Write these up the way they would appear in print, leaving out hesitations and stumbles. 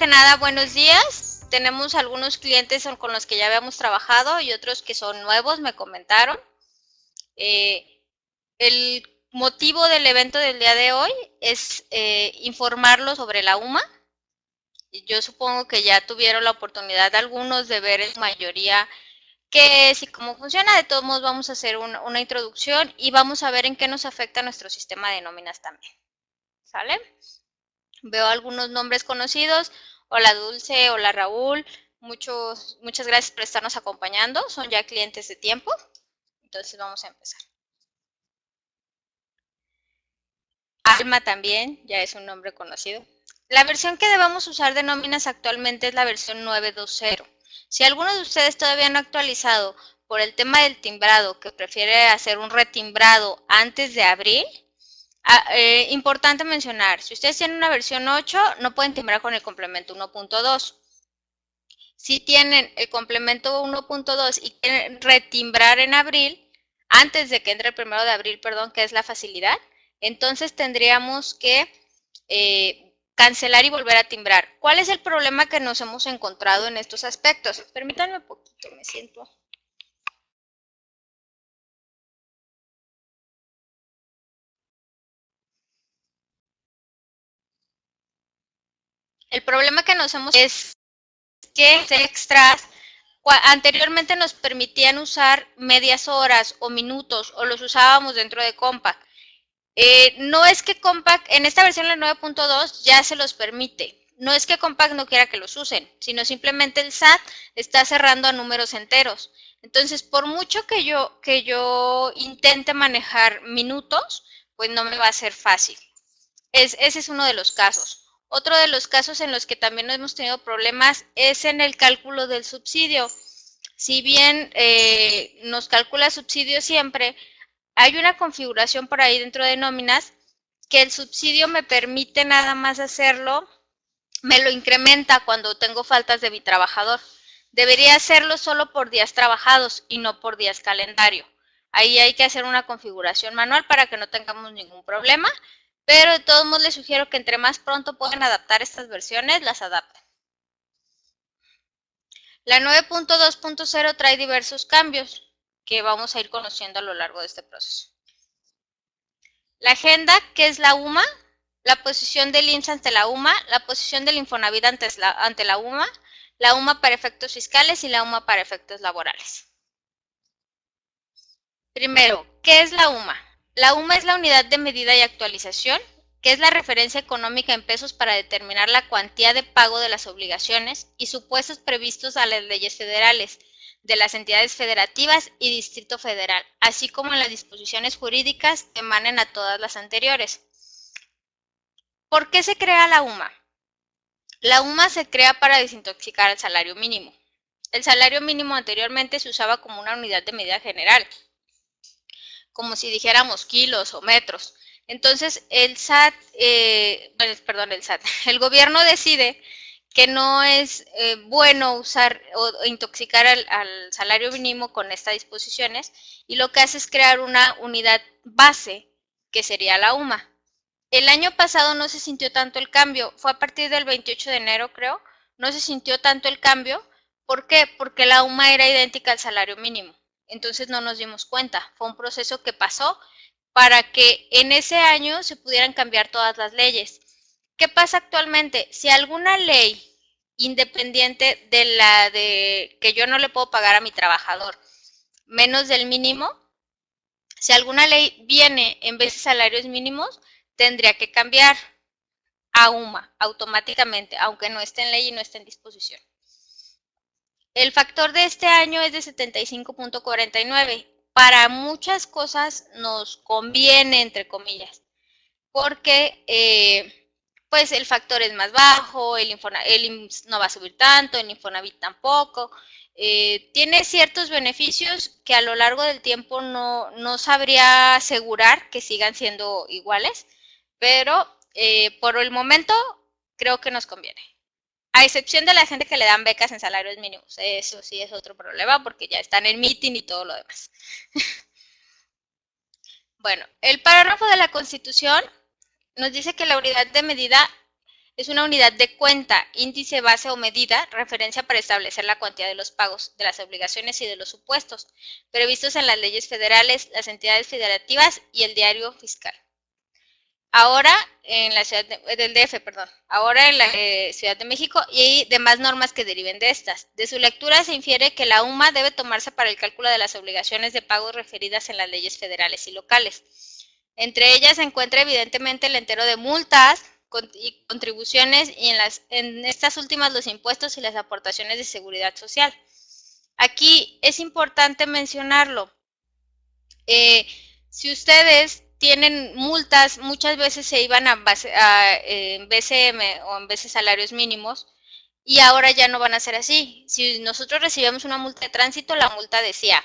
que nada, buenos días. Tenemos algunos clientes con los que ya habíamos trabajado y otros que son nuevos, me comentaron. El motivo del evento del día de hoy es informarlos sobre la UMA. Yo supongo que ya tuvieron la oportunidad algunos de ver en su mayoría qué es y cómo funciona. De todos modos vamos a hacer una introducción y vamos a ver en qué nos afecta nuestro sistema de nóminas también. ¿Sale? Veo algunos nombres conocidos. Hola Dulce, hola Raúl. Muchas gracias por estarnos acompañando. Son ya clientes de tiempo. Entonces vamos a empezar. Alma también, ya es un nombre conocido. La versión que debemos usar de nóminas actualmente es la versión 9.2.0. Si alguno de ustedes todavía no ha actualizado por el tema del timbrado, que prefiere hacer un retimbrado antes de abril, importante mencionar, si ustedes tienen una versión 8, no pueden timbrar con el complemento 1.2. Si tienen el complemento 1.2 y quieren retimbrar en abril, antes de que entre el 1 de abril, perdón, que es la facilidad, entonces tendríamos que cancelar y volver a timbrar. ¿Cuál es el problema que nos hemos encontrado en estos aspectos? Permítanme un poquito, me siento. El problema que nos hemos es que extras anteriormente nos permitían usar medias horas o minutos o los usábamos dentro de Compact. No es que Compact, en esta versión la 9.2 ya se los permite. No es que Compact no quiera que los usen, sino simplemente el SAT está cerrando a números enteros. Entonces, por mucho que yo intente manejar minutos, pues no me va a ser fácil. Ese es uno de los casos. Otro de los casos en los que también hemos tenido problemas es en el cálculo del subsidio. Si bien nos calcula subsidio siempre, hay una configuración por ahí dentro de nóminas que el subsidio me permite nada más hacerlo, me lo incrementa cuando tengo faltas de mi trabajador. Debería hacerlo solo por días trabajados y no por días calendario. Ahí hay que hacer una configuración manual para que no tengamos ningún problema, pero de todos modos les sugiero que entre más pronto puedan adaptar estas versiones, las adapten. La 9.2.0 trae diversos cambios que vamos a ir conociendo a lo largo de este proceso. La agenda, que es la UMA, la posición del IMSS ante la UMA, la posición del Infonavit ante la UMA para efectos fiscales y la UMA para efectos laborales. Primero, ¿qué es la UMA? La UMA es la unidad de medida y actualización, que es la referencia económica en pesos para determinar la cuantía de pago de las obligaciones y supuestos previstos a las leyes federales, de las entidades federativas y Distrito Federal, así como en las disposiciones jurídicas que emanen a todas las anteriores. ¿Por qué se crea la UMA? La UMA se crea para desintoxicar el salario mínimo. El salario mínimo anteriormente se usaba como una unidad de medida general, como si dijéramos kilos o metros. Entonces el el gobierno decide que no es bueno usar o intoxicar al salario mínimo con estas disposiciones y lo que hace es crear una unidad base que sería la UMA. El año pasado no se sintió tanto el cambio, fue a partir del 28 de enero creo, no se sintió tanto el cambio. ¿Por qué? Porque la UMA era idéntica al salario mínimo, entonces no nos dimos cuenta, fue un proceso que pasó para que en ese año se pudieran cambiar todas las leyes. ¿Qué pasa actualmente? Si alguna ley independiente de que yo no le puedo pagar a mi trabajador menos del mínimo, si alguna ley viene en vez de salarios mínimos, tendría que cambiar a UMA automáticamente, aunque no esté en ley y no esté en disposición. El factor de este año es de 75.49. Para muchas cosas nos conviene, entre comillas, porque pues el factor es más bajo, el IMSS no va a subir tanto, el Infonavit tampoco. Tiene ciertos beneficios que a lo largo del tiempo no sabría asegurar que sigan siendo iguales, pero por el momento creo que nos conviene. A excepción de la gente que le dan becas en salarios mínimos. Eso sí es otro problema porque ya están en meeting y todo lo demás. Bueno, el párrafo de la Constitución nos dice que la unidad de medida es una unidad de cuenta, índice, base o medida, referencia para establecer la cuantía de los pagos, de las obligaciones y de los supuestos, previstos en las leyes federales, las entidades federativas y el diario fiscal. Ahora en la ciudad del DF, perdón, ahora en la Ciudad de México y demás normas que deriven de estas. De su lectura se infiere que la UMA debe tomarse para el cálculo de las obligaciones de pago referidas en las leyes federales y locales. Entre ellas se encuentra evidentemente el entero de multas y contribuciones y en estas últimas los impuestos y las aportaciones de seguridad social. Aquí es importante mencionarlo. Si ustedes tienen multas, muchas veces se iban a BCM o en veces salarios mínimos y ahora ya no van a ser así. Si nosotros recibimos una multa de tránsito, la multa decía,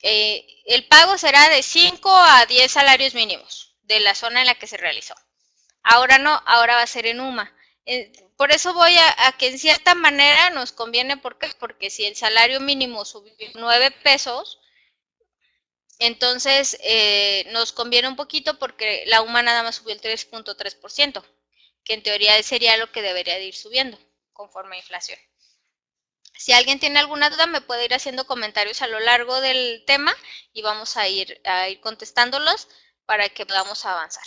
el pago será de 5 a 10 salarios mínimos de la zona en la que se realizó. Ahora no, ahora va a ser en UMA. Por eso voy a que en cierta manera nos conviene, ¿por qué? Porque si el salario mínimo subió 9 pesos, entonces nos conviene un poquito porque la UMA nada más subió el 3.3%, que en teoría sería lo que debería de ir subiendo conforme a inflación. Si alguien tiene alguna duda me puede ir haciendo comentarios a lo largo del tema y vamos a ir contestándolos para que podamos avanzar.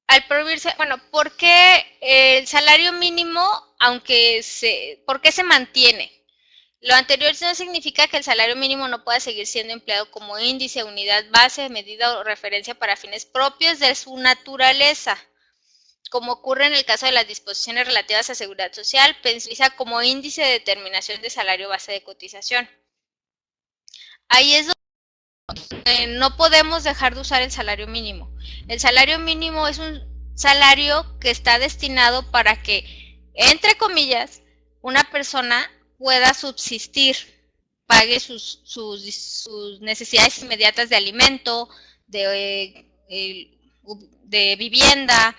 Al prohibirse, bueno, ¿por qué el salario mínimo, por qué se mantiene? Lo anterior no significa que el salario mínimo no pueda seguir siendo empleado como índice, unidad base, medida o referencia para fines propios de su naturaleza, como ocurre en el caso de las disposiciones relativas a seguridad social, pensioniza como índice de determinación de salario base de cotización. Ahí es donde no podemos dejar de usar el salario mínimo. El salario mínimo es un salario que está destinado para que, entre comillas, una persona pueda subsistir, pague sus necesidades inmediatas de alimento, de vivienda,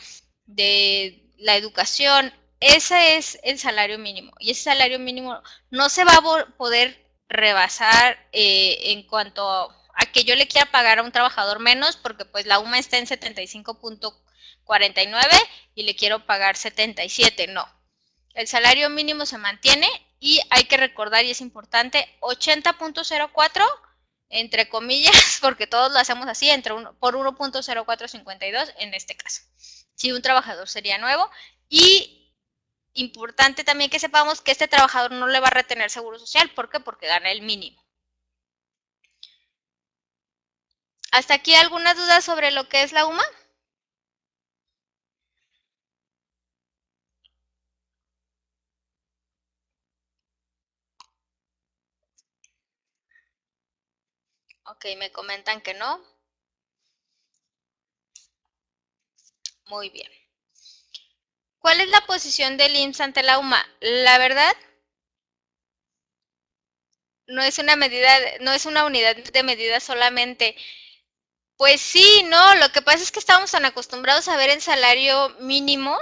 de la educación. Ese es el salario mínimo y ese salario mínimo no se va a poder rebasar en cuanto a que yo le quiera pagar a un trabajador menos porque pues la UMA está en 75.49 y le quiero pagar 77, no. El salario mínimo se mantiene y hay que recordar, y es importante, 80.04, entre comillas, porque todos lo hacemos así, por 1.0452 en este caso. Si un trabajador sería nuevo. Y importante también que sepamos que este trabajador no le va a retener seguro social. ¿Por qué? Porque gana el mínimo. ¿Hasta aquí alguna duda sobre lo que es la UMA? Ok, me comentan que no. Muy bien. ¿Cuál es la posición del IMSS ante la UMA? La verdad, no es una unidad de medida solamente. Pues sí, no, lo que pasa es que estamos tan acostumbrados a ver el salario mínimo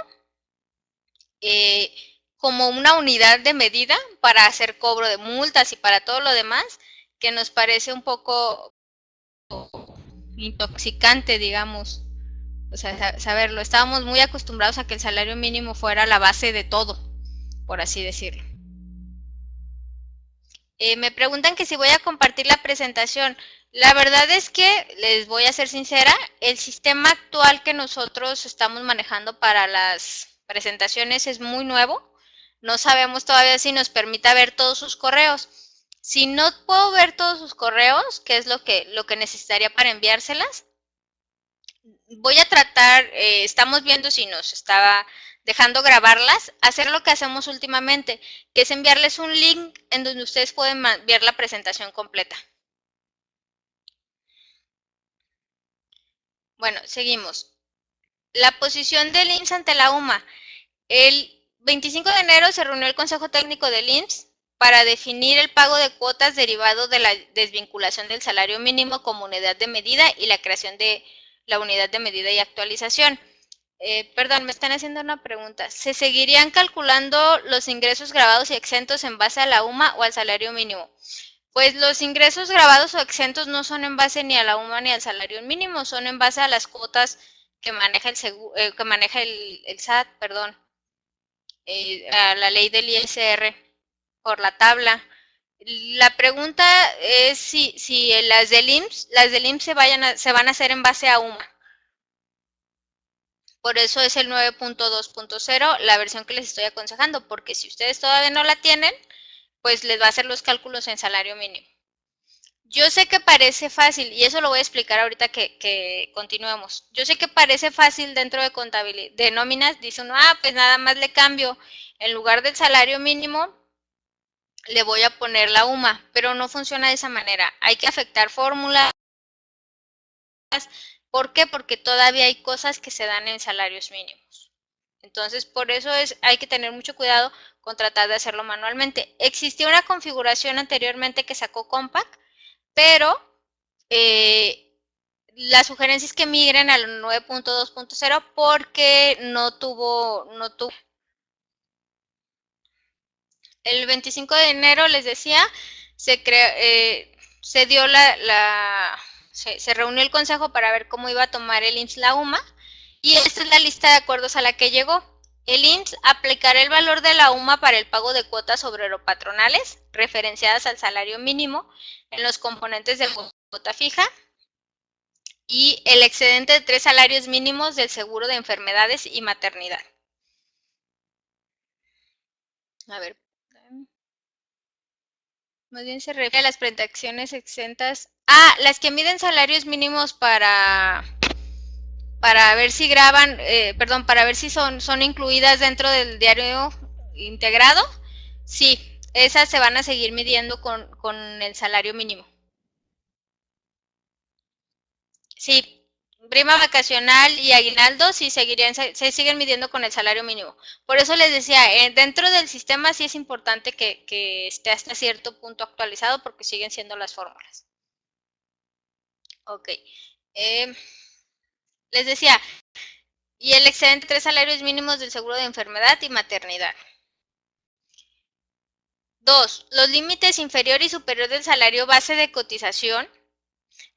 como una unidad de medida para hacer cobro de multas y para todo lo demás, que nos parece un poco intoxicante, digamos. O sea, saberlo. Estábamos muy acostumbrados a que el salario mínimo fuera la base de todo, por así decirlo. Me preguntan que si voy a compartir la presentación. La verdad es que, les voy a ser sincera, el sistema actual que nosotros estamos manejando para las presentaciones es muy nuevo. No sabemos todavía si nos permita ver todos sus correos. Si no puedo ver todos sus correos, que es lo que necesitaría para enviárselas, voy a tratar, estamos viendo si nos estaba dejando grabarlas, hacer lo que hacemos últimamente, que es enviarles un link en donde ustedes pueden ver la presentación completa. Bueno, seguimos. La posición del IMSS ante la UMA. El 25 de enero se reunió el Consejo Técnico del IMSS para definir el pago de cuotas derivado de la desvinculación del salario mínimo como unidad de medida y la creación de la unidad de medida y actualización. Perdón, me están haciendo una pregunta. ¿Se seguirían calculando los ingresos grabados y exentos en base a la UMA o al salario mínimo? Pues los ingresos grabados o exentos no son en base ni a la UMA ni al salario mínimo, son en base a las cuotas que maneja el SAT, perdón, a la ley del ISR por la tabla. La pregunta es si las del IMSS se van a hacer en base a UMA. Por eso es el 9.2.0, la versión que les estoy aconsejando, porque si ustedes todavía no la tienen, pues les va a hacer los cálculos en salario mínimo. Yo sé que parece fácil, y eso lo voy a explicar ahorita que continuemos. Yo sé que parece fácil dentro de contabilidad, de nóminas, dice uno, pues nada más le cambio, en lugar del salario mínimo, le voy a poner la UMA, pero no funciona de esa manera. Hay que afectar fórmulas. ¿Por qué? Porque todavía hay cosas que se dan en salarios mínimos. Entonces, por eso hay que tener mucho cuidado con tratar de hacerlo manualmente. Existía una configuración anteriormente que sacó Compaq, pero la sugerencia es que migren al 9.2.0 porque no tuvo. El 25 de enero, les decía, se dio se reunió el consejo para ver cómo iba a tomar el IMSS la UMA, y esta es la lista de acuerdos a la que llegó. El IMSS aplicará el valor de la UMA para el pago de cuotas obrero-patronales referenciadas al salario mínimo en los componentes de cuota fija y el excedente de 3 salarios mínimos del seguro de enfermedades y maternidad. A ver. Más bien se refiere a las prestaciones exentas. Las que miden salarios mínimos para ver si graban, para ver si son incluidas dentro del diario integrado. Sí, esas se van a seguir midiendo con el salario mínimo. Sí, prima vacacional y aguinaldo sí se siguen midiendo con el salario mínimo. Por eso les decía, dentro del sistema sí es importante que esté hasta cierto punto actualizado porque siguen siendo las fórmulas. Ok. Les decía, y el excedente de 3 salarios mínimos del seguro de enfermedad y maternidad. 2. Los límites inferior y superior del salario base de cotización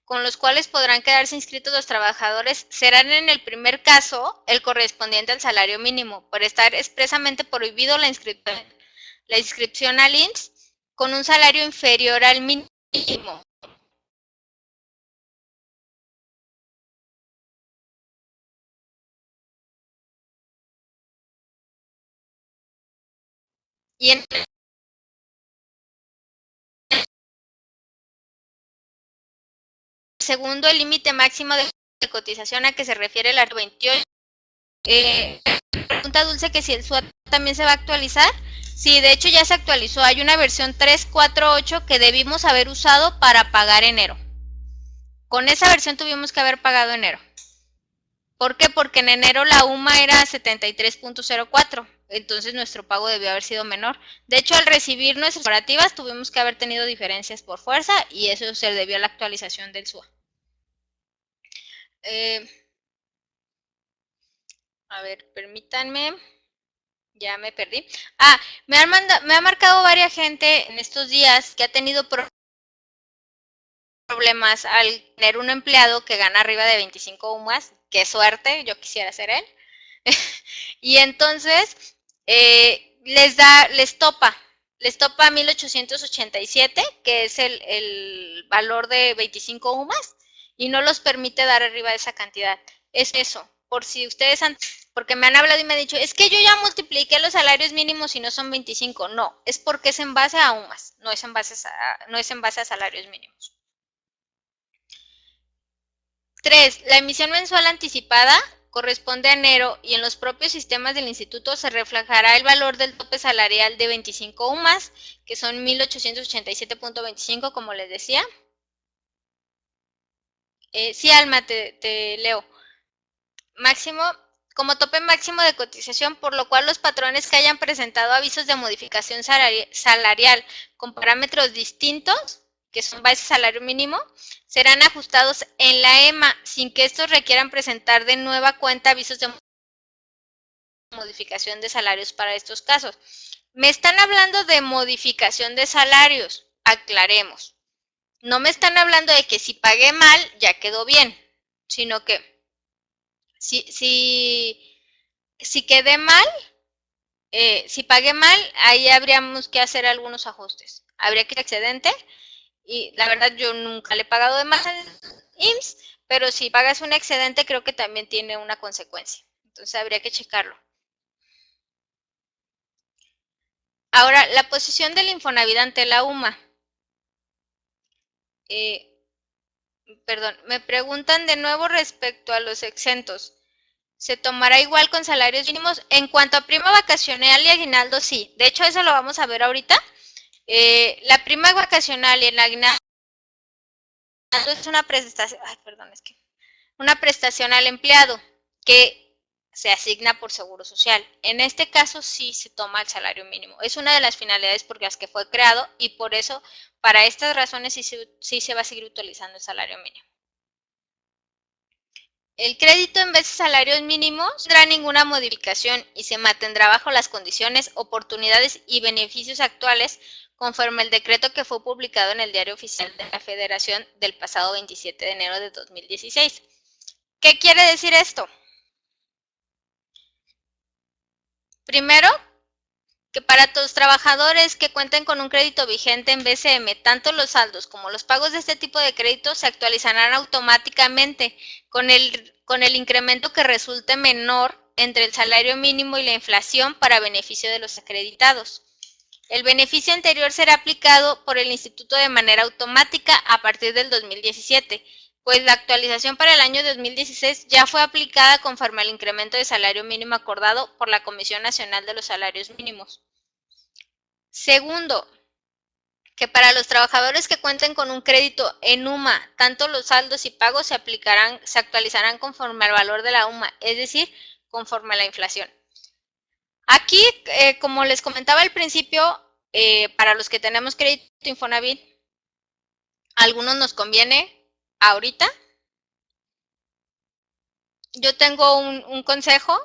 con los cuales podrán quedarse inscritos los trabajadores serán en el primer caso el correspondiente al salario mínimo, por estar expresamente prohibido la inscripción al IMSS con un salario inferior al mínimo. Y en segundo, el límite máximo de cotización a que se refiere el artículo 28. Pregunta Dulce que si el SUAT también se va a actualizar. Sí, de hecho ya se actualizó. Hay una versión 348 que debimos haber usado para pagar enero. Con esa versión tuvimos que haber pagado enero. ¿Por qué? Porque en enero la UMA era 73.04. Entonces nuestro pago debió haber sido menor. De hecho, al recibir nuestras operativas tuvimos que haber tenido diferencias por fuerza y eso se debió a la actualización del SUA. A ver, permítanme. Ya me perdí. Me ha marcado varias gente en estos días que ha tenido problemas al tener un empleado que gana arriba de 25 UMAS. Qué suerte, yo quisiera ser él. Y entonces les topa 1887, que es el valor de 25 UMAS, y no los permite dar arriba de esa cantidad. Es eso, por si ustedes porque me han hablado y me han dicho, es que yo ya multipliqué los salarios mínimos y no son 25. No, es porque es en base a UMAS, no es en base a salarios mínimos. 3. La emisión mensual anticipada corresponde a enero y en los propios sistemas del instituto se reflejará el valor del tope salarial de 25 UMAS, que son 1887.25, como les decía. Sí, Alma, te leo. Máximo, como tope máximo de cotización, por lo cual los patrones que hayan presentado avisos de modificación salarial con parámetros distintos, que son base salario mínimo, serán ajustados en la EMA sin que estos requieran presentar de nueva cuenta avisos de modificación de salarios para estos casos. Me están hablando de modificación de salarios, aclaremos. No me están hablando de que si pagué mal ya quedó bien, sino que Si quedé mal, si pagué mal, ahí habríamos que hacer algunos ajustes. Habría que ir excedente y la verdad yo nunca le he pagado de más al IMSS, pero si pagas un excedente creo que también tiene una consecuencia. Entonces habría que checarlo. Ahora, la posición del Infonavit ante la UMA. Perdón, me preguntan de nuevo respecto a los exentos. ¿Se tomará igual con salarios mínimos? En cuanto a prima vacacional y aguinaldo, sí. De hecho, eso lo vamos a ver ahorita. La prima vacacional y el aguinaldo es una prestación, una prestación al empleado que se asigna por seguro social. En este caso sí se toma el salario mínimo. Es una de las finalidades por las que fue creado y por eso, para estas razones, sí se va a seguir utilizando el salario mínimo. El crédito en vez de salarios mínimos no tendrá ninguna modificación y se mantendrá bajo las condiciones, oportunidades y beneficios actuales conforme el decreto que fue publicado en el Diario Oficial de la Federación del pasado 27 de enero de 2016. ¿Qué quiere decir esto? Primero, que para los trabajadores que cuenten con un crédito vigente en BCM, tanto los saldos como los pagos de este tipo de crédito se actualizarán automáticamente con el incremento que resulte menor entre el salario mínimo y la inflación para beneficio de los acreditados. El beneficio anterior será aplicado por el Instituto de manera automática a partir del 2017, pues la actualización para el año 2016 ya fue aplicada conforme al incremento de salario mínimo acordado por la Comisión Nacional de los Salarios Mínimos. Segundo, que para los trabajadores que cuenten con un crédito en UMA, tanto los saldos y pagos se actualizarán conforme al valor de la UMA, es decir, conforme a la inflación. Aquí, como les comentaba al principio, para los que tenemos crédito Infonavit, a algunos nos conviene ahorita. Yo tengo un consejo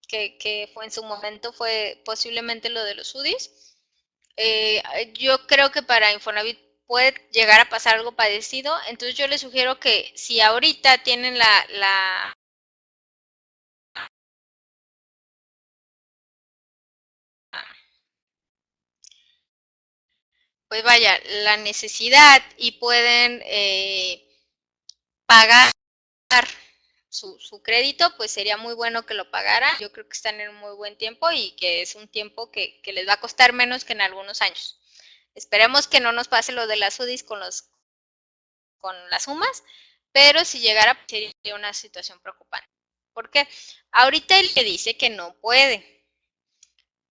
que fue en su momento, fue posiblemente lo de los UDIs. Yo creo que para Infonavit puede llegar a pasar algo parecido, entonces yo les sugiero que si ahorita tienen pues vaya, la necesidad y pueden pagar su crédito, pues sería muy bueno que lo pagaran. Yo creo que están en un muy buen tiempo y que es un tiempo que les va a costar menos que en algunos años. Esperemos que no nos pase lo de las UDIs con las sumas, pero si llegara sería una situación preocupante. Porque ahorita él le dice que no puede,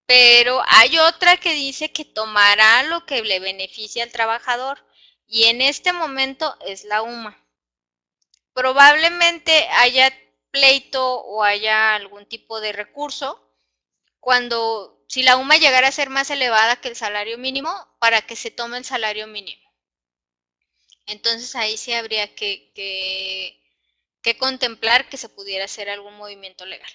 pero hay otra que dice que tomará lo que le beneficia al trabajador y en este momento es la UMA. Probablemente haya pleito o haya algún tipo de recurso si la UMA llegara a ser más elevada que el salario mínimo para que se tome el salario mínimo. Entonces ahí sí habría que contemplar que se pudiera hacer algún movimiento legal.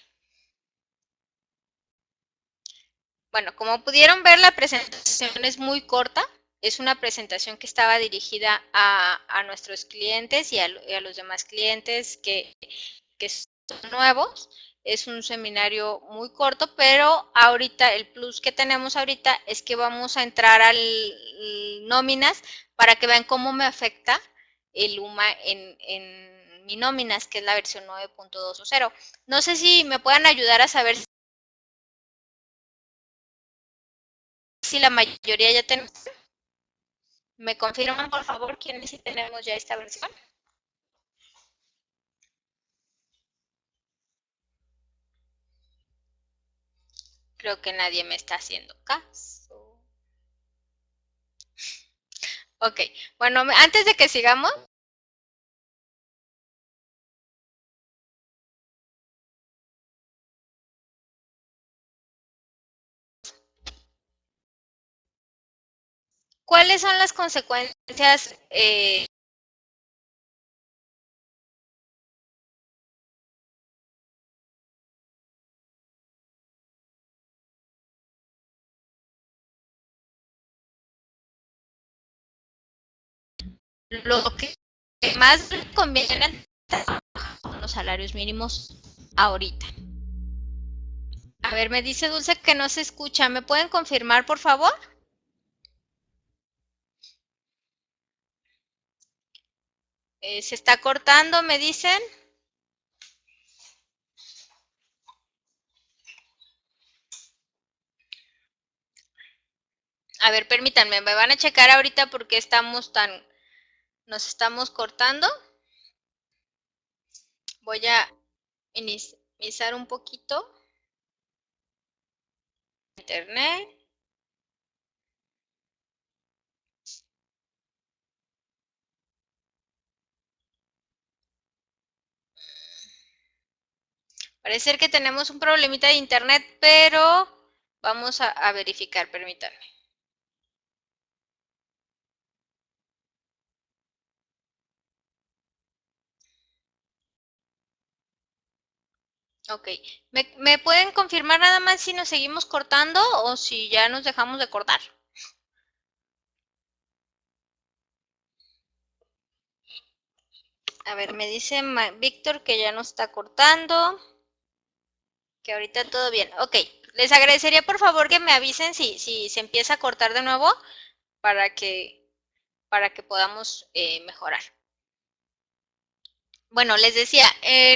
Bueno, como pudieron ver, la presentación es muy corta. Es una presentación que estaba dirigida a nuestros clientes y a los demás clientes que son nuevos. Es un seminario muy corto, pero ahorita el plus que tenemos ahorita es que vamos a entrar al nóminas para que vean cómo me afecta el UMA en mi nóminas, que es la versión 9.2.0. No sé si me puedan ayudar a saber si la mayoría ya tenemos. ¿Me confirman, por favor, quiénes sí tenemos ya esta versión? Creo que nadie me está haciendo caso. Ok, bueno, antes de que sigamos, ¿cuáles son las consecuencias lo que más conviene son los salarios mínimos ahorita. A ver, me dice Dulce que no se escucha. ¿Me pueden confirmar, por favor? Se está cortando, me dicen. A ver, permítanme, me van a checar ahorita porque nos estamos cortando. Voy a iniciar un poquito internet. Parece ser que tenemos un problemita de internet, pero vamos a verificar, permítanme. Ok, ¿me pueden confirmar nada más si nos seguimos cortando o si ya nos dejamos de cortar? A ver, me dice Víctor que ya nos está cortando, que ahorita todo bien. Ok, les agradecería por favor que me avisen si se empieza a cortar de nuevo para que podamos mejorar. Bueno, les decía,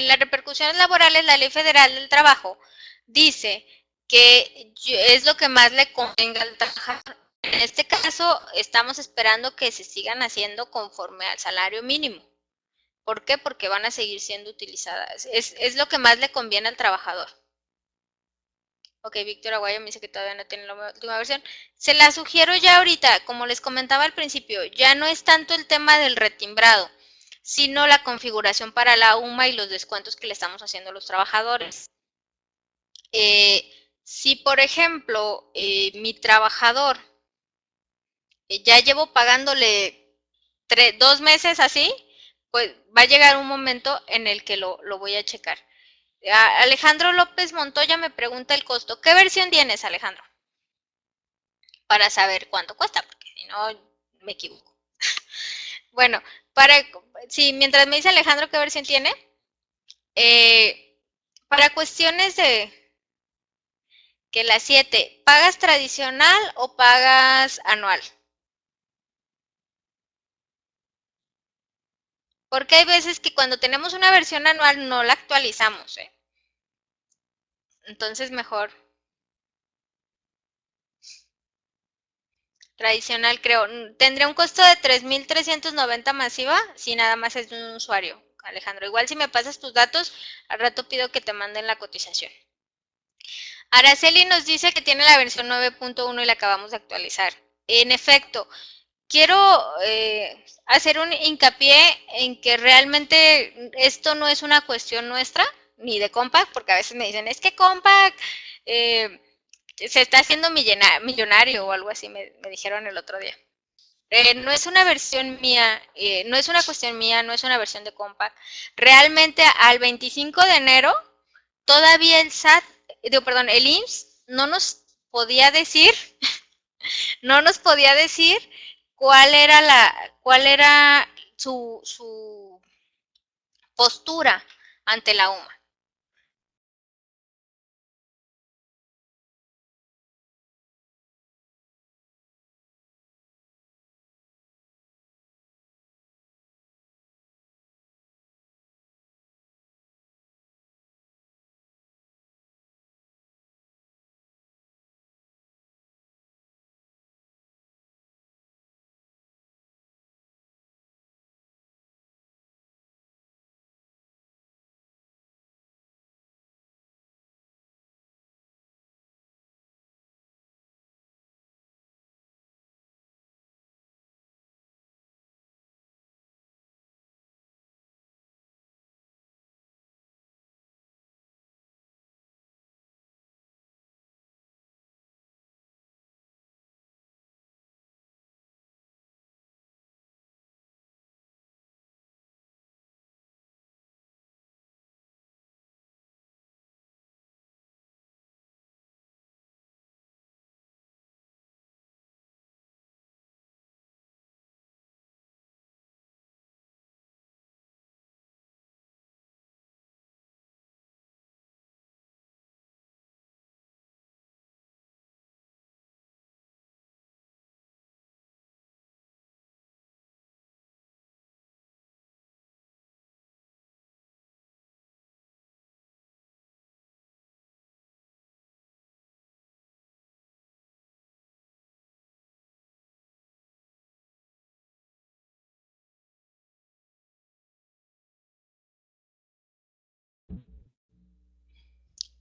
las repercusiones laborales, la Ley Federal del Trabajo dice que es lo que más le convenga al trabajador. En este caso, estamos esperando que se sigan haciendo conforme al salario mínimo. ¿Por qué? Porque van a seguir siendo utilizadas. Es lo que más le conviene al trabajador. Ok, Víctor Aguayo me dice que todavía no tiene la última versión. Se la sugiero ya ahorita, como les comentaba al principio, ya no es tanto el tema del retimbrado, sino la configuración para la UMA y los descuentos que le estamos haciendo a los trabajadores. Si, por ejemplo, mi trabajador ya llevo pagándole 2 meses así, pues va a llegar un momento en el que lo voy a checar. Alejandro López Montoya me pregunta el costo. ¿Qué versión tienes, Alejandro? Para saber cuánto cuesta, porque si no me equivoco. Bueno, mientras me dice Alejandro qué versión tiene, para cuestiones de que la 7, ¿pagas tradicional o pagas anual? Porque hay veces que cuando tenemos una versión anual no la actualizamos, ¿eh? Entonces mejor tradicional creo. Tendría un costo de 3,390 masiva si nada más es de un usuario, Alejandro. Igual si me pasas tus datos, al rato pido que te manden la cotización. Araceli nos dice que tiene la versión 9.1 y la acabamos de actualizar. En efecto, quiero hacer un hincapié en que realmente esto no es una cuestión nuestra, ni de Compaq, porque a veces me dicen, es que Compaq se está haciendo millonario o algo así, me dijeron el otro día. No es una versión mía, no es una cuestión mía, no es una versión de Compaq. Realmente al 25 de enero todavía el SAT, perdón, el IMSS podía decir, no nos podía decir cuál era su postura ante la UMA.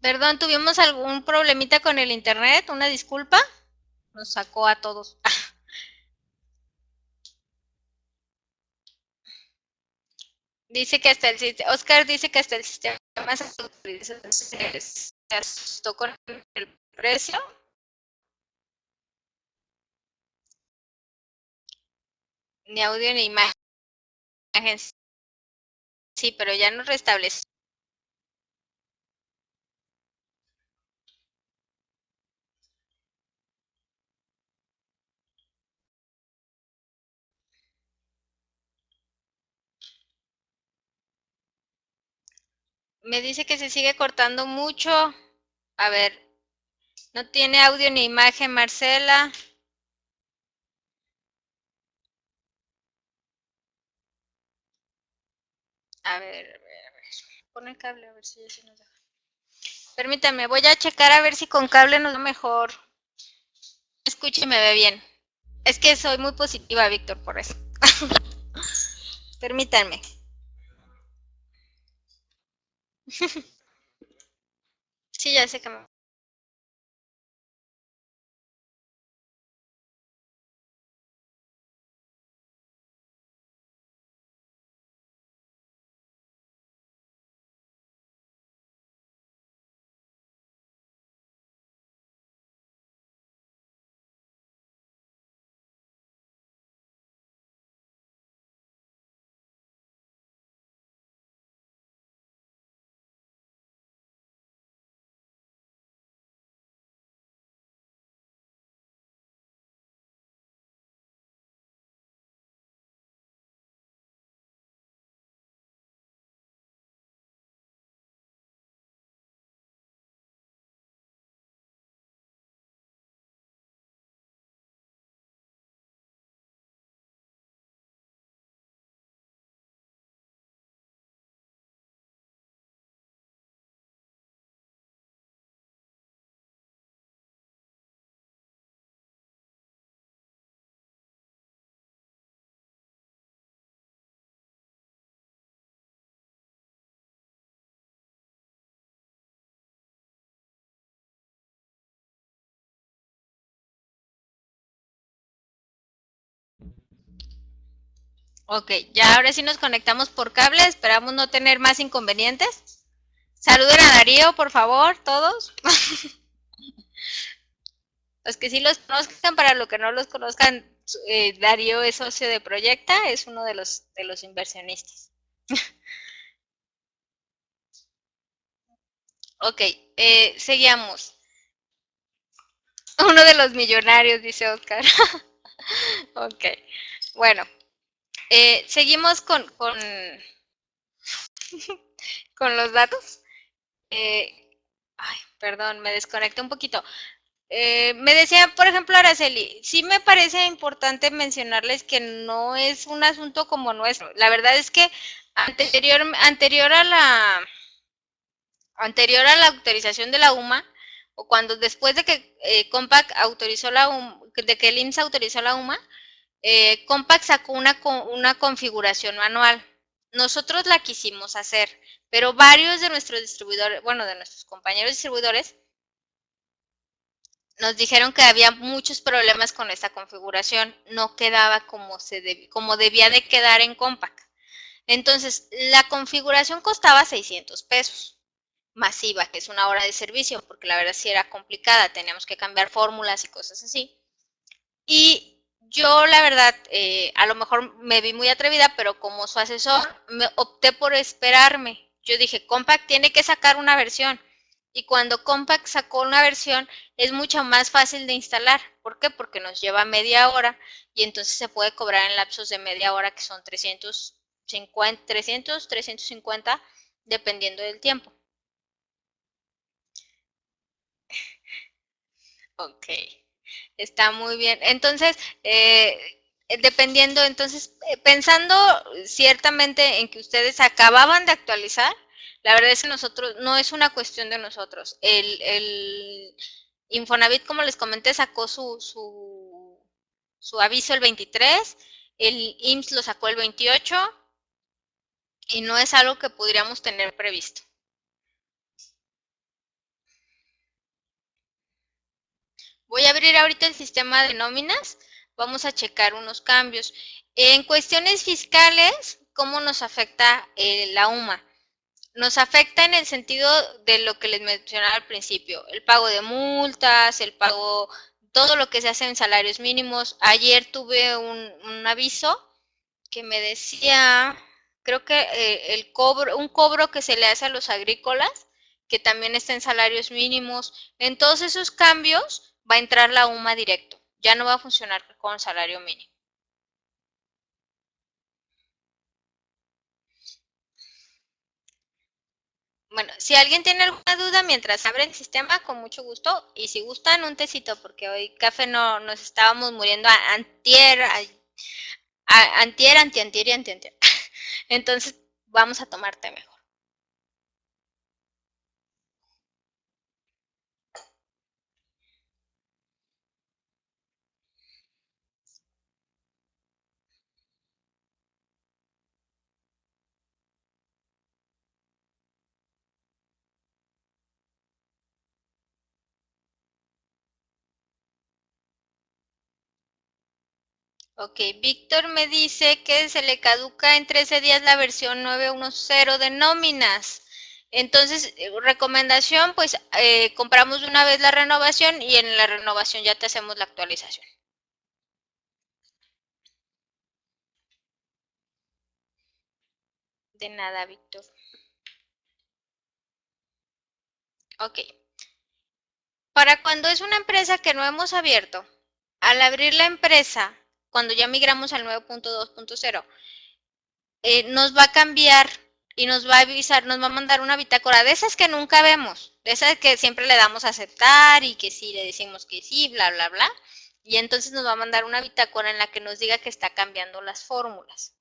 Perdón, tuvimos algún problemita con el internet, una disculpa. Nos sacó a todos. Dice que hasta el sistema, Oscar dice que hasta el sistema se asustó con el precio. Ni audio ni imagen. Sí, pero ya nos restableció. Me dice que se sigue cortando mucho. A ver, no tiene audio ni imagen, Marcela. A ver, a ver, a ver. Pon el cable a ver si ya se nos deja. Permítame, voy a checar a ver si con cable nos da mejor. Escuche y me ve bien. Es que soy muy positiva, Víctor, por eso. Permítanme. Sí, ya sé que me... Ok, ya ahora sí nos conectamos por cable. Esperamos no tener más inconvenientes. Saluden a Darío, por favor, todos. Los que sí los conozcan, para los que no los conozcan, Darío es socio de Proyecta, es uno de los inversionistas. Ok, seguimos. Uno de los millonarios, dice Oscar. Ok, bueno, seguimos con los datos. Ay, perdón, me desconecté un poquito. Me decía, por ejemplo, Araceli, sí me parece importante mencionarles que no es un asunto como nuestro. La verdad es que anterior a la autorización de la UMA, o cuando después de que Compaq autorizó la UMA, de que el IMSS autorizó la UMA, Compaq sacó una configuración manual. Nosotros la quisimos hacer, pero varios de nuestros distribuidores, bueno, de nuestros compañeros distribuidores, nos dijeron que había muchos problemas con esta configuración, no quedaba como debía de quedar en Compaq. Entonces, la configuración costaba 600 pesos masiva, que es una hora de servicio, porque la verdad sí era complicada, teníamos que cambiar fórmulas y cosas así. Y yo, la verdad, a lo mejor me vi muy atrevida, pero como su asesor, me opté por esperarme. Yo dije, Compaq tiene que sacar una versión. Y cuando Compaq sacó una versión, es mucho más fácil de instalar. ¿Por qué? Porque nos lleva media hora y entonces se puede cobrar en lapsos de media hora, que son 350, dependiendo del tiempo. Ok, está muy bien. Entonces, dependiendo, entonces, pensando ciertamente en que ustedes acababan de actualizar, la verdad es que nosotros, no es una cuestión de nosotros. El Infonavit, como les comenté, sacó su aviso el 23, el IMSS lo sacó el 28 y no es algo que podríamos tener previsto. Voy a abrir ahorita el sistema de nóminas. Vamos a checar unos cambios. En cuestiones fiscales, ¿cómo nos afecta la UMA? Nos afecta en el sentido de lo que les mencionaba al principio, el pago de multas, el pago, todo lo que se hace en salarios mínimos. Ayer tuve un aviso que me decía, creo que un cobro que se le hace a los agrícolas, que también está en salarios mínimos. En todos esos cambios va a entrar la UMA directo, ya no va a funcionar con salario mínimo. Bueno, si alguien tiene alguna duda mientras abre el sistema, con mucho gusto. Y si gustan, un tecito, porque hoy café no nos estábamos muriendo antier y antiantier. Entonces, vamos a tomar té mejor. Ok, Víctor me dice que se le caduca en 13 días la versión 910 de nóminas. Entonces, recomendación, pues compramos de una vez la renovación y en la renovación ya te hacemos la actualización. De nada, Víctor. Ok. Para cuando es una empresa que no hemos abierto, al abrir la empresa, cuando ya migramos al 9.2.0, nos va a cambiar y nos va a avisar, nos va a mandar una bitácora de esas que nunca vemos, de esas que siempre le damos a aceptar y que sí le decimos que sí, bla, bla, bla. Y entonces nos va a mandar una bitácora en la que nos diga que está cambiando las fórmulas.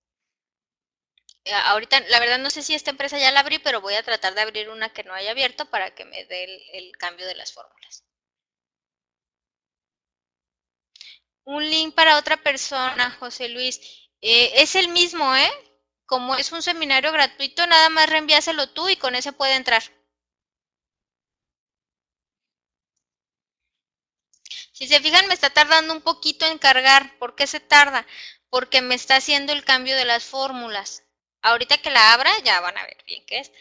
Ahorita, la verdad no sé si esta empresa ya la abrí, pero voy a tratar de abrir una que no haya abierto para que me dé el cambio de las fórmulas. Un link para otra persona, José Luis. Es el mismo, ¿eh? Como es un seminario gratuito, nada más reenvíaselo tú y con ese puede entrar. Si se fijan, me está tardando un poquito en cargar. ¿Por qué se tarda? Porque me está haciendo el cambio de las fórmulas. Ahorita que la abra, ya van a ver bien qué es.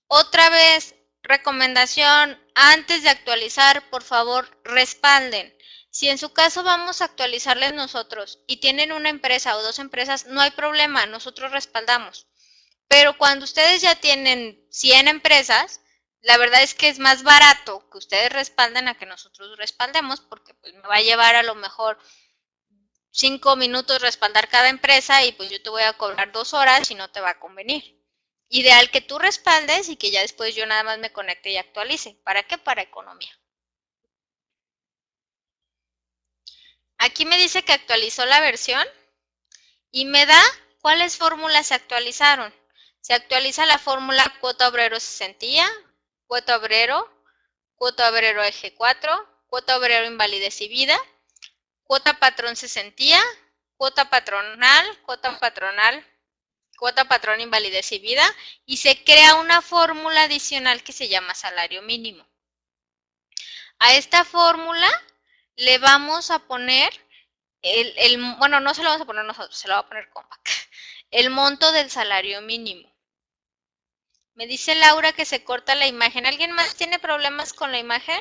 Otra vez, recomendación, antes de actualizar, por favor, respalden. Si en su caso vamos a actualizarles nosotros y tienen una empresa o dos empresas, no hay problema, nosotros respaldamos. Pero cuando ustedes ya tienen 100 empresas, la verdad es que es más barato que ustedes respalden a que nosotros respaldemos, porque pues me va a llevar a lo mejor 5 minutos respaldar cada empresa y pues yo te voy a cobrar 2 horas y no te va a convenir. Ideal que tú respaldes y que ya después yo nada más me conecte y actualice. ¿Para qué? Para economía. Aquí me dice que actualizó la versión y me da cuáles fórmulas se actualizaron. Se actualiza la fórmula cuota obrero cesantía, cuota obrero eje 4, cuota obrero invalidez y vida, cuota patrón cesantía, cuota patronal, cuota patrón invalidez y vida, y se crea una fórmula adicional que se llama salario mínimo. A esta fórmula le vamos a poner bueno, no se lo vamos a poner nosotros, se lo va a poner Compact, el monto del salario mínimo. Me dice Laura que se corta la imagen. ¿Alguien más tiene problemas con la imagen?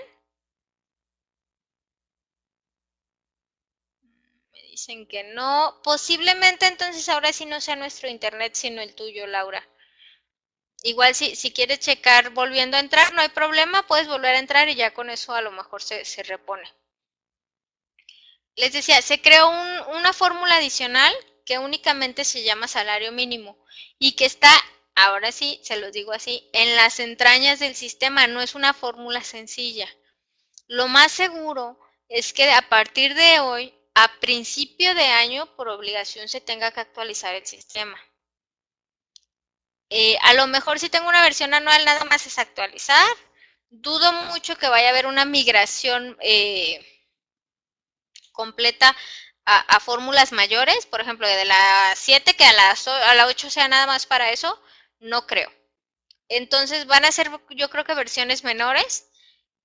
Me dicen que no. Posiblemente entonces ahora sí no sea nuestro internet, sino el tuyo, Laura. Igual si quieres checar volviendo a entrar, no hay problema, puedes volver a entrar y ya con eso a lo mejor se repone. Les decía, se creó una fórmula adicional que únicamente se llama salario mínimo y que está, ahora sí, se los digo así, en las entrañas del sistema, no es una fórmula sencilla. Lo más seguro es que a partir de hoy, a principio de año, por obligación se tenga que actualizar el sistema. A lo mejor si tengo una versión anual, nada más es actualizar. Dudo mucho que vaya a haber una migración completa a fórmulas mayores, por ejemplo, de la 7 que a la 8 sea nada más para eso, no creo. Entonces van a ser, yo creo que versiones menores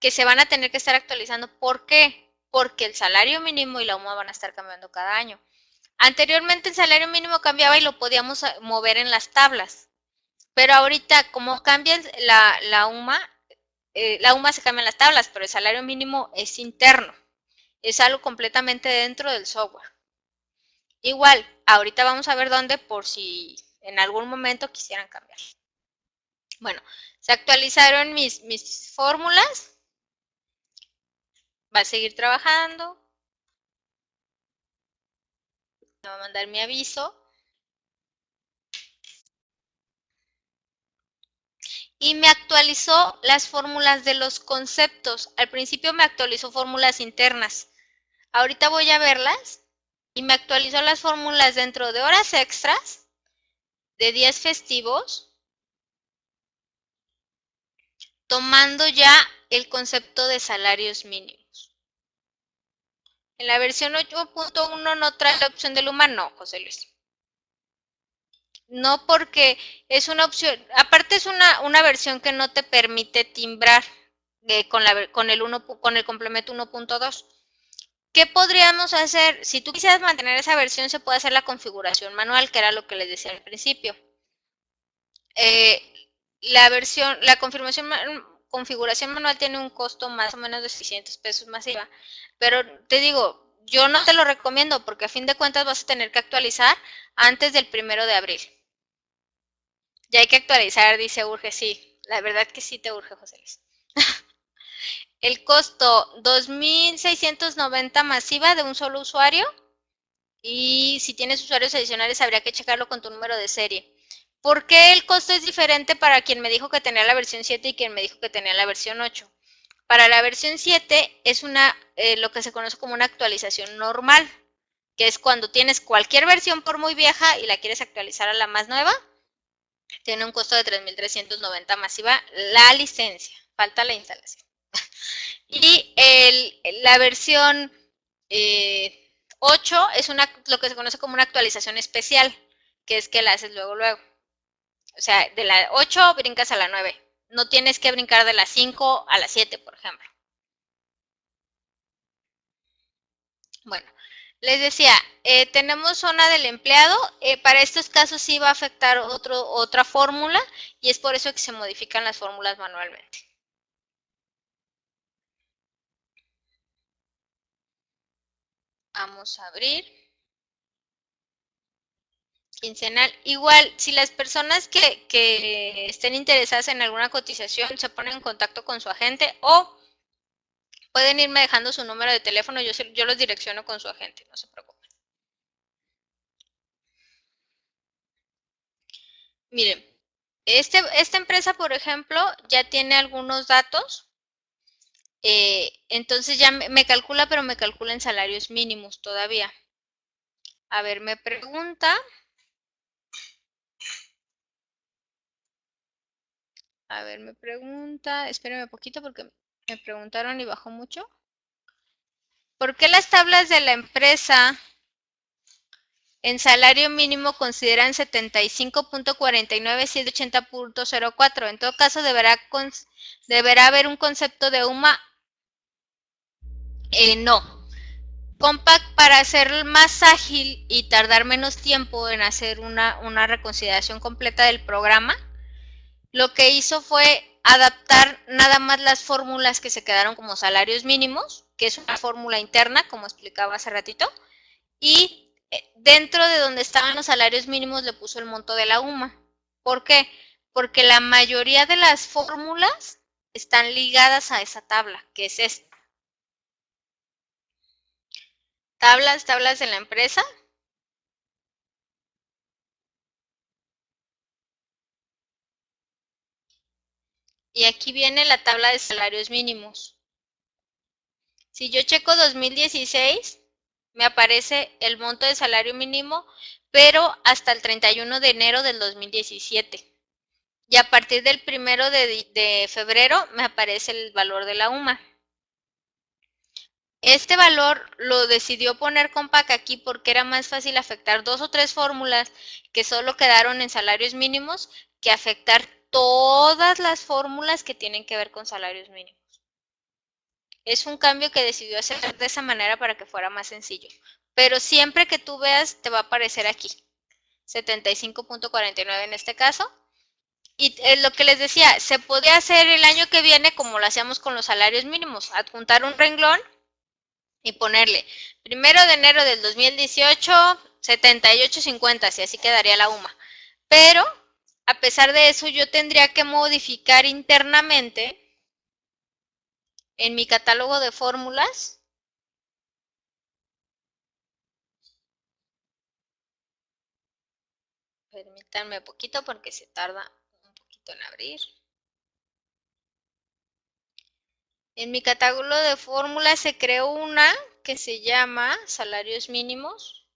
que se van a tener que estar actualizando. ¿Por qué? porque el salario mínimo y la UMA van a estar cambiando cada año. Anteriormente el salario mínimo cambiaba y lo podíamos mover en las tablas, pero ahorita como cambia la UMA se cambia en las tablas, pero el salario mínimo es interno, es algo completamente dentro del software. Igual, ahorita vamos a ver dónde por si en algún momento quisieran cambiar. Bueno, se actualizaron mis fórmulas. Va a seguir trabajando. Me va a mandar mi aviso. Y me actualizó las fórmulas de los conceptos. Al principio me actualizó fórmulas internas. Ahorita voy a verlas y me actualizó las fórmulas dentro de horas extras, de días festivos, tomando ya el concepto de salarios mínimos. En la versión 8.1 no trae la opción del UMA, no, José Luis. No, porque es una opción, aparte es una versión que no te permite timbrar con el complemento 1.2. ¿Qué podríamos hacer? Si tú quisieras mantener esa versión, se puede hacer la configuración manual, que era lo que les decía al principio. La configuración manual tiene un costo más o menos de 600 pesos masiva, pero te digo, yo no te lo recomiendo porque a fin de cuentas vas a tener que actualizar antes del 1 de abril. Ya hay que actualizar, dice urge, sí, la verdad que sí te urge, José Luis. El costo, 2.690 masiva de un solo usuario, y si tienes usuarios adicionales habría que checarlo con tu número de serie. ¿Por qué el costo es diferente para quien me dijo que tenía la versión 7 y quien me dijo que tenía la versión 8? Para la versión 7 es lo que se conoce como una actualización normal, que es cuando tienes cualquier versión por muy vieja y la quieres actualizar a la más nueva. Tiene un costo de 3.390 masiva la licencia, falta la instalación. Y la versión 8 es lo que se conoce como una actualización especial, que es que la haces luego. O sea, de la 8 brincas a la 9. No tienes que brincar de la 5 a la 7, por ejemplo. Bueno, les decía, tenemos zona del empleado. Para estos casos sí va a afectar otra fórmula y es por eso que se modifican las fórmulas manualmente. Vamos a abrir. Quincenal. Igual, si las personas que estén interesadas en alguna cotización se ponen en contacto con su agente o pueden irme dejando su número de teléfono, yo los direcciono con su agente, no se preocupen. Miren, esta empresa, por ejemplo, ya tiene algunos datos, entonces ya me calcula, pero me calcula en salarios mínimos todavía. A ver, me pregunta. Espérenme un poquito porque me preguntaron y bajó mucho. ¿Por qué las tablas de la empresa en salario mínimo consideran 75.49 si es de 80.04? En todo caso, deberá haber un concepto de UMA. No. Compact, para ser más ágil y tardar menos tiempo en hacer una reconsideración completa del programa, lo que hizo fue adaptar nada más las fórmulas que se quedaron como salarios mínimos, que es una fórmula interna, como explicaba hace ratito, y dentro de donde estaban los salarios mínimos le puso el monto de la UMA. ¿Por qué? Porque la mayoría de las fórmulas están ligadas a esa tabla, que es esta. Tablas de la empresa. Y aquí viene la tabla de salarios mínimos. Si yo checo 2016, me aparece el monto de salario mínimo, pero hasta el 31 de enero del 2017. Y a partir del 1 de febrero me aparece el valor de la UMA. Este valor lo decidió poner Compaq aquí porque era más fácil afectar 2 o 3 fórmulas que solo quedaron en salarios mínimos que afectar todas las fórmulas que tienen que ver con salarios mínimos. Es un cambio que decidió hacer de esa manera para que fuera más sencillo. Pero siempre que tú veas, te va a aparecer aquí. 75.49 en este caso. Y lo que les decía, se podría hacer el año que viene como lo hacíamos con los salarios mínimos, adjuntar un renglón y ponerle 1 de enero del 2018, 78.50, si así quedaría la UMA. Pero, a pesar de eso, yo tendría que modificar internamente en mi catálogo de fórmulas. Permítanme poquito porque se tarda un poquito en abrir. En mi catálogo de fórmulas se creó una que se llama salarios mínimos.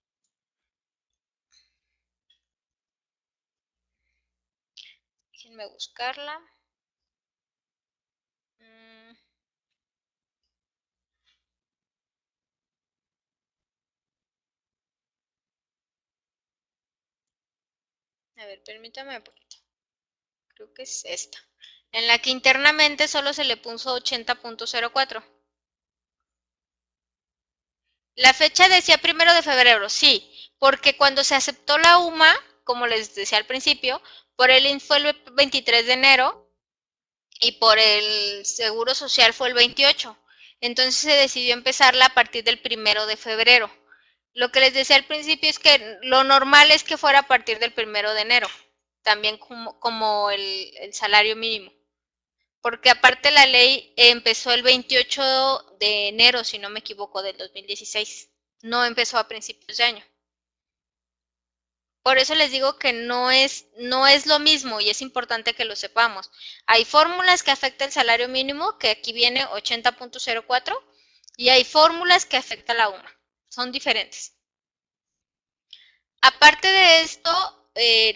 Déjenme buscarla. A ver, permítame un poquito. Creo que es esta. En la que internamente solo se le puso 80.04. La fecha decía 1 de febrero, sí, porque cuando se aceptó la UMA, como les decía al principio, por el INS fue el 23 de enero y por el Seguro Social fue el 28. Entonces se decidió empezarla a partir del 1 de febrero. Lo que les decía al principio es que lo normal es que fuera a partir del 1 de enero, también como el salario mínimo. Porque aparte la ley empezó el 28 de enero, si no me equivoco, del 2016. No empezó a principios de año. Por eso les digo que no es lo mismo y es importante que lo sepamos. Hay fórmulas que afectan el salario mínimo, que aquí viene 80.04, y hay fórmulas que afectan la UMA. Son diferentes. Aparte de esto,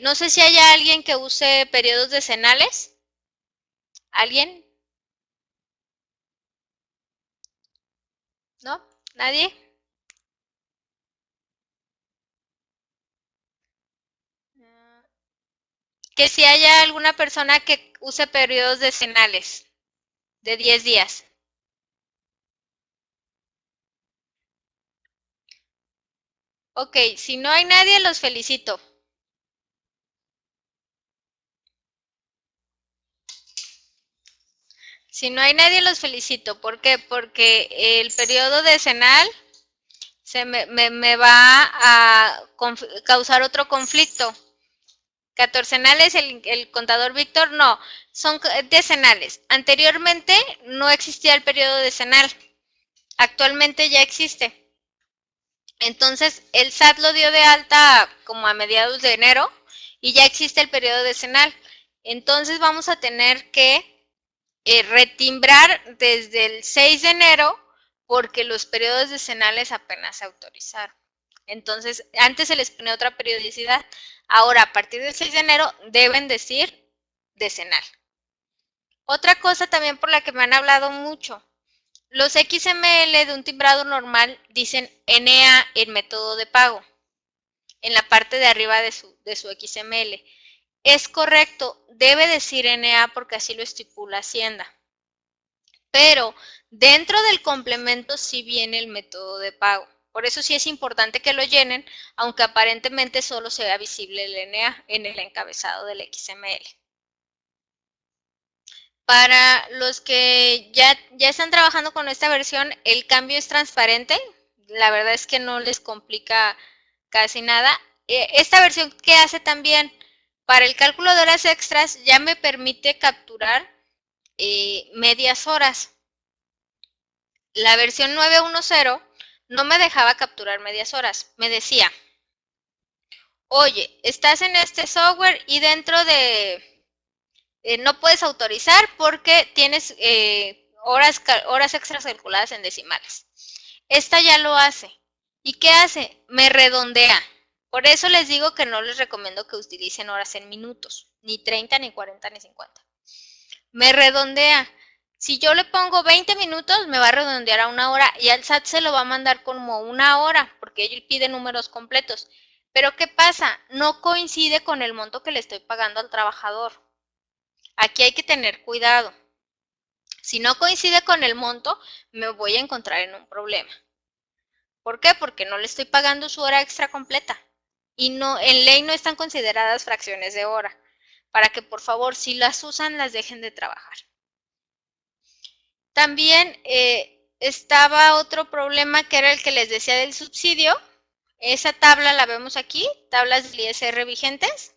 no sé si haya alguien que use periodos decenales. ¿Alguien? ¿No? ¿Nadie? Que si haya alguna persona que use periodos decenales de 10 días. Ok, si no hay nadie, los felicito. Si no hay nadie, los felicito. ¿Por qué? Porque el periodo decenal me va a causar otro conflicto. Catorcenales, el contador Víctor, no, son decenales. Anteriormente no existía el periodo decenal, actualmente ya existe. Entonces, el SAT lo dio de alta como a mediados de enero y ya existe el periodo decenal. Entonces, vamos a tener que retimbrar desde el 6 de enero porque los periodos decenales apenas se autorizaron. Entonces, antes se les ponía otra periodicidad. Ahora, a partir del 6 de enero, deben decir decenal. Otra cosa también por la que me han hablado mucho. Los XML de un timbrado normal dicen NA en método de pago, en la parte de arriba de su XML. Es correcto, debe decir NA porque así lo estipula Hacienda. Pero dentro del complemento sí viene el método de pago. Por eso sí es importante que lo llenen, aunque aparentemente solo se vea visible el NA en el encabezado del XML. Para los que ya están trabajando con esta versión, el cambio es transparente. La verdad es que no les complica casi nada. Esta versión que hace también para el cálculo de horas extras ya me permite capturar medias horas. La versión 910 no me dejaba capturar medias horas. Me decía, oye, estás en este software y dentro de no puedes autorizar porque tienes horas extras calculadas en decimales. Esta ya lo hace. ¿Y qué hace? Me redondea. Por eso les digo que no les recomiendo que utilicen horas en minutos, ni 30, ni 40, ni 50. Me redondea. Si yo le pongo 20 minutos, me va a redondear a 1 hora y al SAT se lo va a mandar como 1 hora, porque él pide números completos. Pero ¿qué pasa? No coincide con el monto que le estoy pagando al trabajador. Aquí hay que tener cuidado. Si no coincide con el monto, me voy a encontrar en un problema. ¿Por qué? Porque no le estoy pagando su hora extra completa. Y no, en ley no están consideradas fracciones de hora. Para que por favor, si las usan, las dejen de trabajar. También estaba otro problema que era el que les decía del subsidio. Esa tabla la vemos aquí, tablas del ISR vigentes.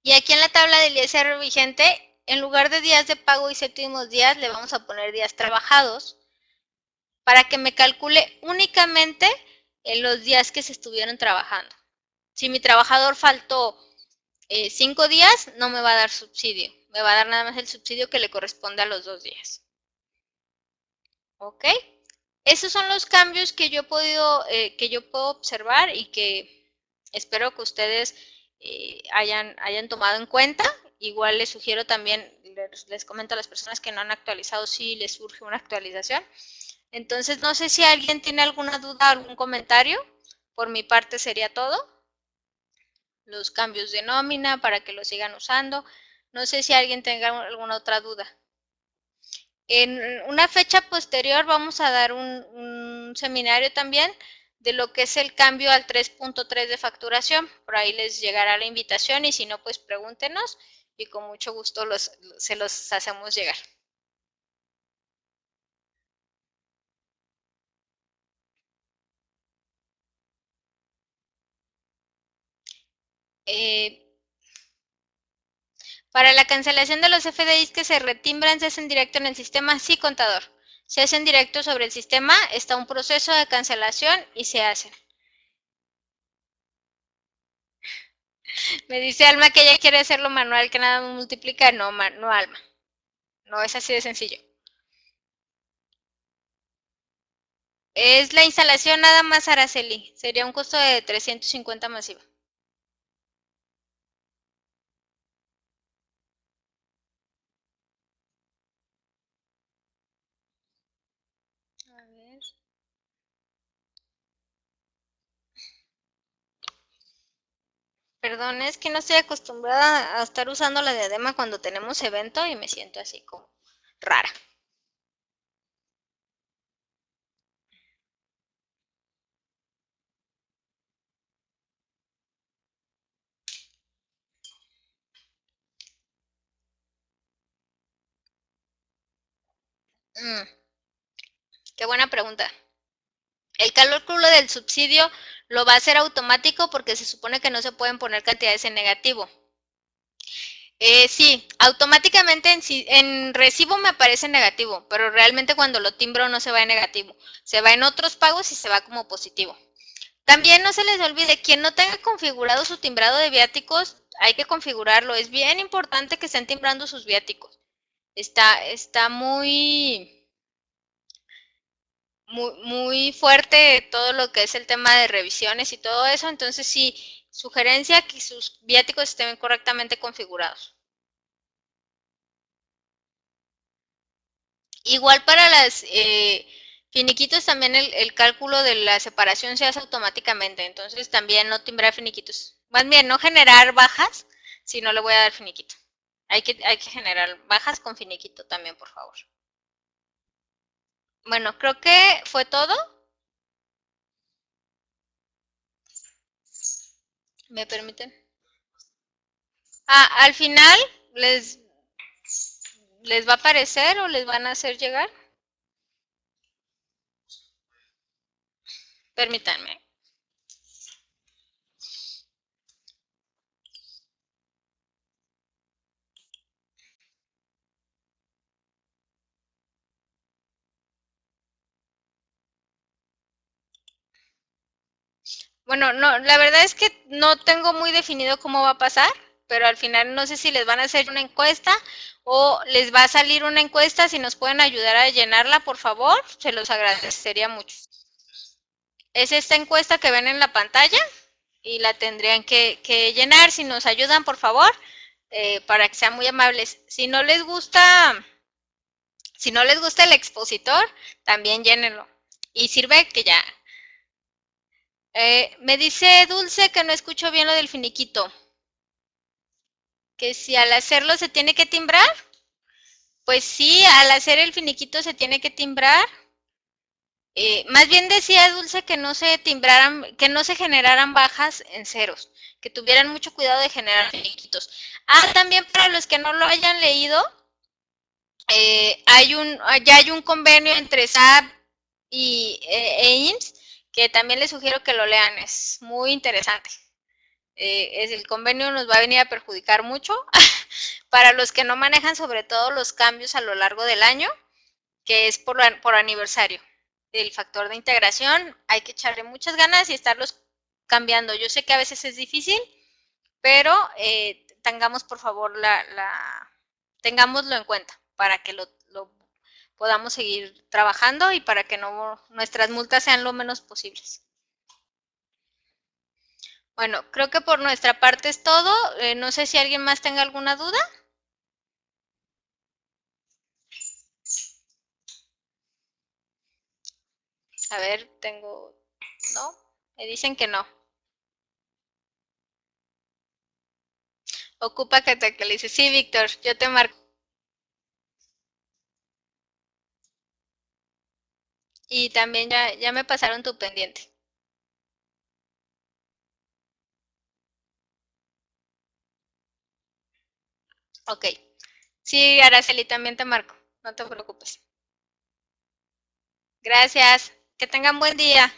Y aquí en la tabla del ISR vigente, en lugar de días de pago y séptimos días, le vamos a poner días trabajados para que me calcule únicamente en los días que se estuvieron trabajando. Si mi trabajador faltó 5 días, no me va a dar subsidio. Me va a dar nada más el subsidio que le corresponde a los 2 días. ¿Ok? Esos son los cambios que yo puedo observar y que espero que ustedes hayan tomado en cuenta. Igual les sugiero también, les comento a las personas que no han actualizado si les surge una actualización. Entonces, no sé si alguien tiene alguna duda, algún comentario. Por mi parte sería todo. Los cambios de nómina para que lo sigan usando. No sé si alguien tenga alguna otra duda. En una fecha posterior vamos a dar un seminario también de lo que es el cambio al 3.3 de facturación. Por ahí les llegará la invitación y si no, pues pregúntenos y con mucho gusto se los hacemos llegar. Para la cancelación de los FDIs que se retimbran, ¿se hacen directo en el sistema? Sí, contador. Se hacen directo sobre el sistema, está un proceso de cancelación y se hacen. Me dice Alma que ella quiere hacerlo manual, que nada multiplica. No, no, Alma. No es así de sencillo. Es la instalación nada más, Araceli. Sería un costo de 350 masiva. A ver. Perdón, es que no estoy acostumbrada a estar usando la diadema cuando tenemos evento y me siento así como rara. Qué buena pregunta. El cálculo del subsidio lo va a hacer automático porque se supone que no se pueden poner cantidades en negativo. Sí, automáticamente en recibo me aparece negativo, pero realmente cuando lo timbro no se va en negativo. Se va en otros pagos y se va como positivo. También no se les olvide, quien no tenga configurado su timbrado de viáticos, hay que configurarlo. Es bien importante que estén timbrando sus viáticos. Está muy fuerte todo lo que es el tema de revisiones y todo eso. Entonces, sí, sugerencia que sus viáticos estén correctamente configurados. Igual para las finiquitos también el cálculo de la separación se hace automáticamente, entonces también no timbrar finiquitos. Más bien, no generar bajas, si no le voy a dar finiquito. Hay que generar bajas con finiquito también, por favor. Bueno, creo que fue todo. ¿Me permiten? Al final les va a aparecer o les van a hacer llegar. Permítanme. Bueno, no, la verdad es que no tengo muy definido cómo va a pasar, pero al final no sé si les van a hacer una encuesta o les va a salir una encuesta. Si nos pueden ayudar a llenarla, por favor, se los agradecería mucho. Es esta encuesta que ven en la pantalla y la tendrían que llenar. Si nos ayudan, por favor, para que sean muy amables. Si no les gusta el expositor, también llénenlo. Y sirve que ya. Me dice Dulce que no escucho bien lo del finiquito. Que si al hacerlo se tiene que timbrar. Pues sí, al hacer el finiquito se tiene que timbrar. Más bien decía Dulce que no se timbraran, que no se generaran bajas en ceros, que tuvieran mucho cuidado de generar finiquitos. Ah, también para los que no lo hayan leído, ya hay un convenio entre SAP e IMSS que también les sugiero que lo lean, es muy interesante. El convenio nos va a venir a perjudicar mucho para los que no manejan sobre todo los cambios a lo largo del año, que es por aniversario. El factor de integración hay que echarle muchas ganas y estarlos cambiando. Yo sé que a veces es difícil, pero tengamos por favor tengámoslo en cuenta para que lo podamos seguir trabajando y para que no nuestras multas sean lo menos posibles. Bueno, creo que por nuestra parte es todo. No sé si alguien más tenga alguna duda. A ver, no, me dicen que no. Ocupa que te actualices. Sí, Víctor, yo te marco. Y también ya me pasaron tu pendiente. Ok. Sí, Araceli, también te marco. No te preocupes. Gracias. Que tengan buen día.